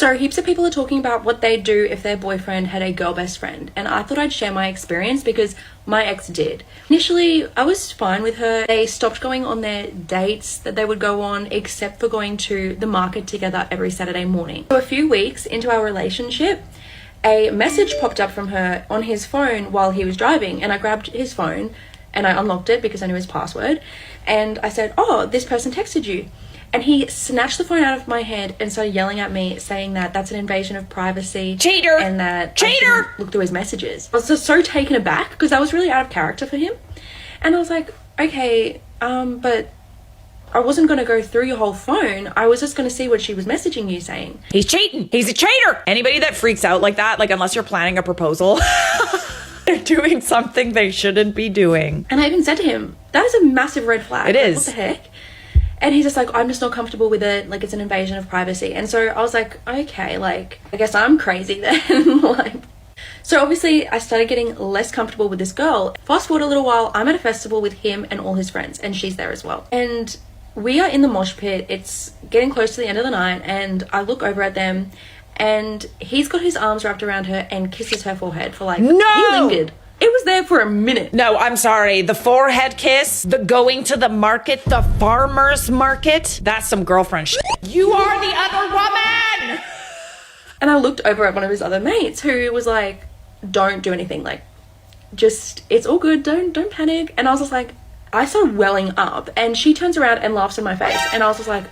So heaps of people are talking about what they'd do if their boyfriend had a girl best friend, and I thought I'd share my experience because my ex did. Initially, I was fine with her. They stopped going on their dates that they would go on, except for going to the market together every Saturday morning. So a few weeks into our relationship, a message popped up from her on his phone while he was driving, and I grabbed his phone and I unlocked it because I knew his password, and I said, "Oh, this person texted you." And he snatched the phone out of my hand and started yelling at me, saying that that's an invasion of privacy. Cheater! And that Cheater! I shouldn't look through his messages. I was just so taken aback because that was really out of character for him. And I was like, okay, but I wasn't going to go through your whole phone. I was just going to see what she was messaging you saying. He's cheating. He's a traitor. Anybody that freaks out like that, like unless you're planning a proposal, they're doing something they shouldn't be doing. And I even said to him, that is a massive red flag. It is. What the heck? And he's just like, I'm just not comfortable with it. Like, it's an invasion of privacy. And so I was like, okay, like, I guess I'm crazy then. Like, so obviously I started getting less comfortable with this girl. Fast forward a little while, I'm at a festival with him and all his friends, and she's there as well. And we are in the mosh pit. It's getting close to the end of the night, and I look over at them, and he's got his arms wrapped around her and kisses her forehead for like, No! He lingered. It was there for a minute. No, I'm sorry. The forehead kiss, the going to the market, the farmer's market, that's some girlfriend shit. You are the other woman! And I looked over at one of his other mates who was like, don't do anything. Like, just, it's all good. Don't panic. And I was just like, I started welling up, and she turns around and laughs in my face. And I was just like,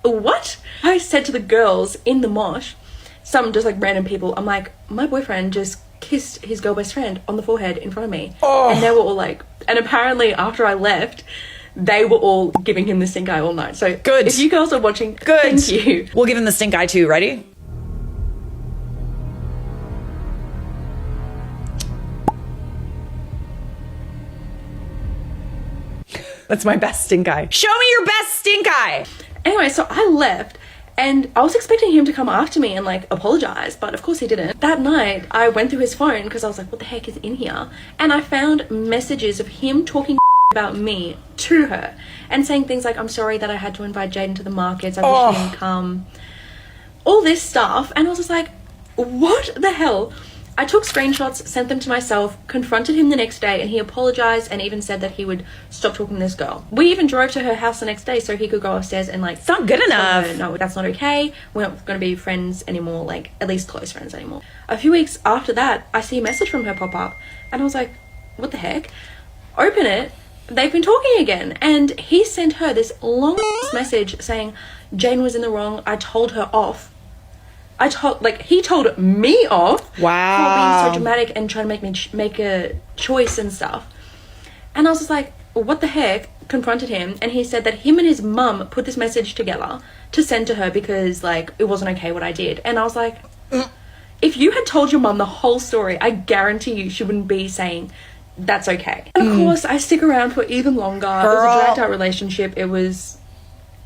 what? I said to the girls in the mosh, some just like random people, I'm like, my boyfriend just kissed his girl best friend on the forehead in front of me. Oh. And they were all like, and apparently after I left, they were all giving him the stink eye all night. So good. If you girls are watching, good. Thank you. We'll give him the stink eye too. Ready? That's my best stink eye. Show me your best stink eye. Anyway, so I left, and I was expecting him to come after me and like apologize, but of course he didn't. That night, I went through his phone because I was like, what the heck is in here? And I found messages of him talking about me to her and saying things like, I'm sorry that I had to invite Jaden to the markets. I wish he didn't come. All this stuff. And I was just like, what the hell? I took screenshots, sent them to myself, confronted him the next day, and he apologized and even said that he would stop talking to this girl. We even drove to her house the next day so he could go upstairs and like, it's not good enough. Her, no, that's not okay. We're not going to be friends anymore, like at least close friends anymore. A few weeks after that, I see a message from her pop up, and I was like, what the heck? Open it. They've been talking again, and he sent her this long message saying Jane was in the wrong. I told her off. He told me off. Wow. For being so dramatic and trying to make me make a choice and stuff. And I was just like, what the heck? Confronted him, and he said that him and his mum put this message together to send to her because like it wasn't okay what I did. And I was like, if you had told your mum the whole story, I guarantee you she wouldn't be saying that's okay. And of course, I stick around for even longer. Girl. It was a dragged out relationship. It was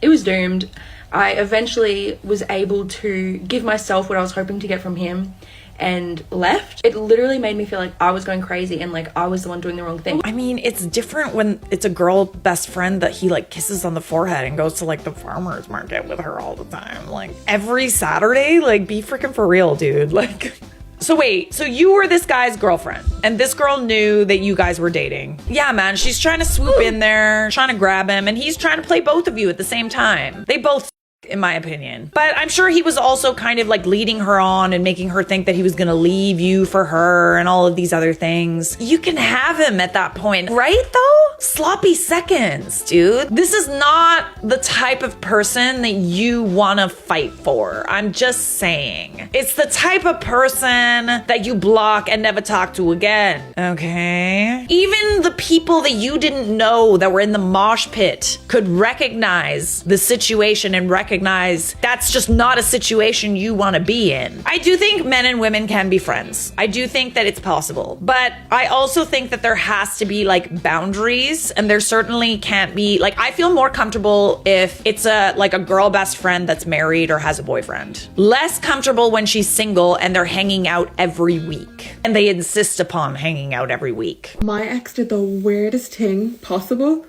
doomed. I eventually was able to give myself what I was hoping to get from him and left. It literally made me feel like I was going crazy and like I was the one doing the wrong thing. I mean, it's different when it's a girl best friend that he like kisses on the forehead and goes to like the farmer's market with her all the time. Like every Saturday, like be freaking for real, dude. Like, so wait, so you were this guy's girlfriend and this girl knew that you guys were dating. Yeah, man, she's trying to swoop in there, trying to grab him, and he's trying to play both of you at the same time. They both, in my opinion. But I'm sure he was also kind of like leading her on and making her think that he was gonna leave you for her and all of these other things. You can have him at that point, right though? Sloppy seconds, dude. This is not the type of person that you wanna fight for. I'm just saying. It's the type of person that you block and never talk to again, okay? Even the people that you didn't know that were in the mosh pit could recognize the situation and recognize that's just not a situation you want to be in. I do think men and women can be friends. I do think that it's possible. But I also think that there has to be like boundaries, and there certainly can't be like, I feel more comfortable if it's a girl best friend that's married or has a boyfriend. Less comfortable when she's single and they're hanging out every week and they insist upon hanging out every week. My ex did the weirdest thing possible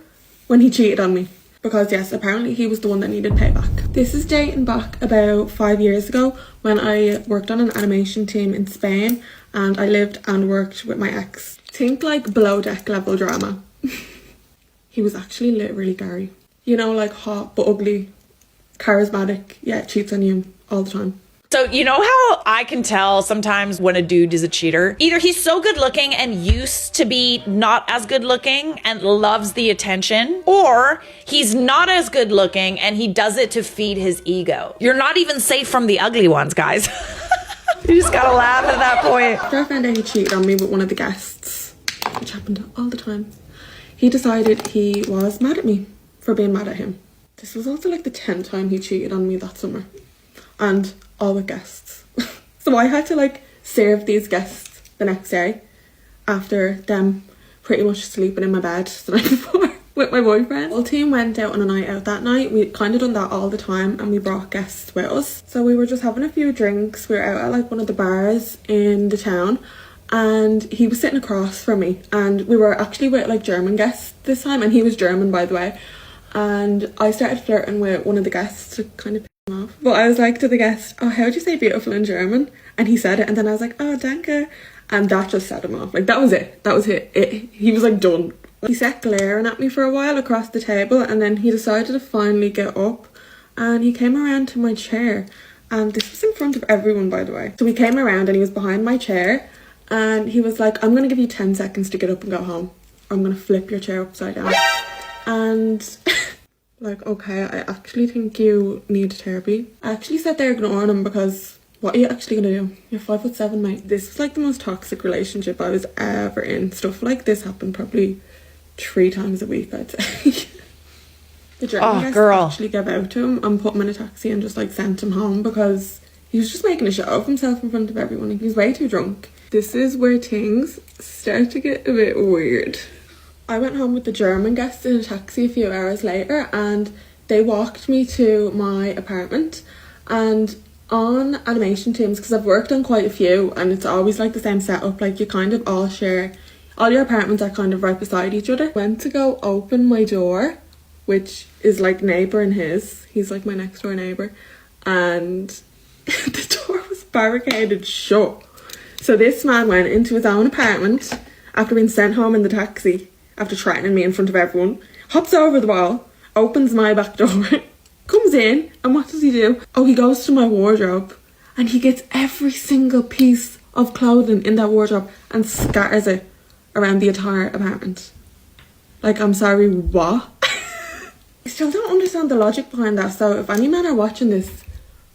when he cheated on me. because yes, apparently he was the one that needed payback. This is dating back about 5 years ago when I worked on an animation team in Spain and I lived and worked with my ex. Think like below deck level drama. He was actually literally Gary. You know, like hot but ugly, charismatic, yeah, cheats on you all the time. So you know how I can tell sometimes when a dude is a cheater? Either he's so good looking and used to be not as good looking and loves the attention, or he's not as good looking and he does it to feed his ego. You're not even safe from the ugly ones, guys. You just gotta laugh at that point. After I found out he cheated on me with one of the guests, which happened all the time, he decided he was mad at me for being mad at him. This was also like the 10th time he cheated on me that summer. And all with guests. So I had to like serve these guests the next day after them pretty much sleeping in my bed the night before with my boyfriend. The whole team went out on a night out that night. We kind of done that all the time and we brought guests with us. So we were just having a few drinks. We were out at like one of the bars in the town and he was sitting across from me and we were actually with like German guests this time, and he was German, by the way. And I started flirting with one of the guests to kind of off. But I was like to the guest, oh, how would you say beautiful in German? And he said it, and then I was like, oh, danke. And that just set him off. Like, that was it. That was it. He was like done. He sat glaring at me for a while across the table, and then he decided to finally get up and he came around to my chair. And this was in front of everyone, by the way. So he came around and he was behind my chair and he was like, I'm going to give you 10 seconds to get up and go home. Or I'm going to flip your chair upside down. And like, okay, I actually think you need therapy. I actually sat there ignoring him because what are you actually gonna do? You're 5'7", mate. This was like the most toxic relationship I was ever in. Stuff like this happened probably 3 times a week, I'd say. The German guest actually gave out to him and put him in a taxi and just like sent him home because he was just making a show of himself in front of everyone. He was way too drunk. This is where things start to get a bit weird. I went home with the German guests in a taxi a few hours later and they walked me to my apartment. And on animation teams, because I've worked on quite a few and it's always like the same setup, like you kind of all share, all your apartments are kind of right beside each other. Went to go open my door, which is like neighbour and he's like my next door neighbour, and the door was barricaded shut. So this man went into his own apartment after being sent home in the taxi, after threatening me in front of everyone, hops over the wall, opens my back door, comes in, and what does he do? Oh, he goes to my wardrobe and he gets every single piece of clothing in that wardrobe and scatters it around the entire apartment. Like, I'm sorry, what? I still don't understand the logic behind that, so if any men are watching this,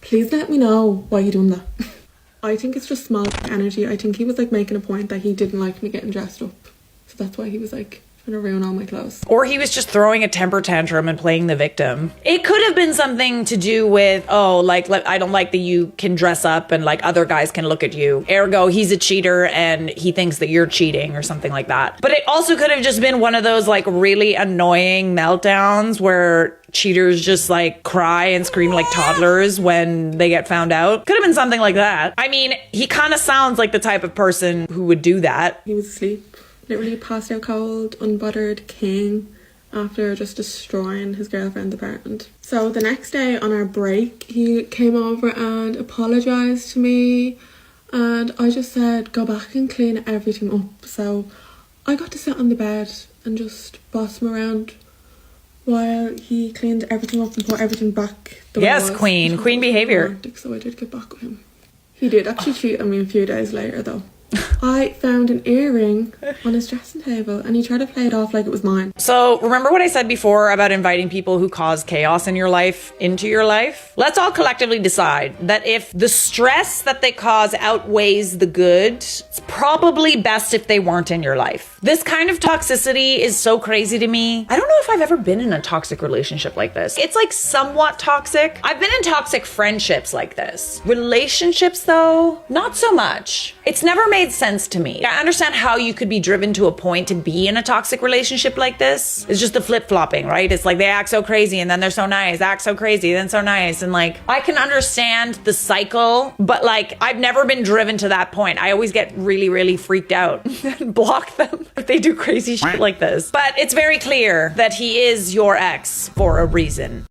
please let me know why you're doing that. I think it's just small energy. I think he was like making a point that he didn't like me getting dressed up. So that's why he was like trying to ruin all my clothes. Or he was just throwing a temper tantrum and playing the victim. It could have been something to do with, oh, like I don't like that you can dress up and like other guys can look at you. Ergo, he's a cheater and he thinks that you're cheating or something like that. But it also could have just been one of those like really annoying meltdowns where cheaters just like cry and scream like toddlers when they get found out. Could have been something like that. I mean, he kind of sounds like the type of person who would do that. He was asleep. Literally passed out cold, unbothered king after just destroying his girlfriend's apartment. So the next day on our break, he came over and apologised to me and I just said, go back and clean everything up. So I got to sit on the bed and just boss him around while he cleaned everything up and put everything back the way it was. Queen behaviour. Romantic, so I did get back with him. He did actually cheat on me a few days later though. I found an earring on his dressing table and he tried to play it off like it was mine. So remember what I said before about inviting people who cause chaos in your life into your life? Let's all collectively decide that if the stress that they cause outweighs the good, it's probably best if they weren't in your life. This kind of toxicity is so crazy to me. I don't know if I've ever been in a toxic relationship like this. It's like somewhat toxic. I've been in toxic friendships like this. Relationships though, not so much. It's never made made sense to me. I understand how you could be driven to a point to be in a toxic relationship like this. It's just the flip-flopping, right? It's like they act so crazy and then they're so nice, act so crazy, then so nice. And like, I can understand the cycle, but like, I've never been driven to that point. I always get really, really freaked out and block them if they do crazy shit like this. But it's very clear that he is your ex for a reason.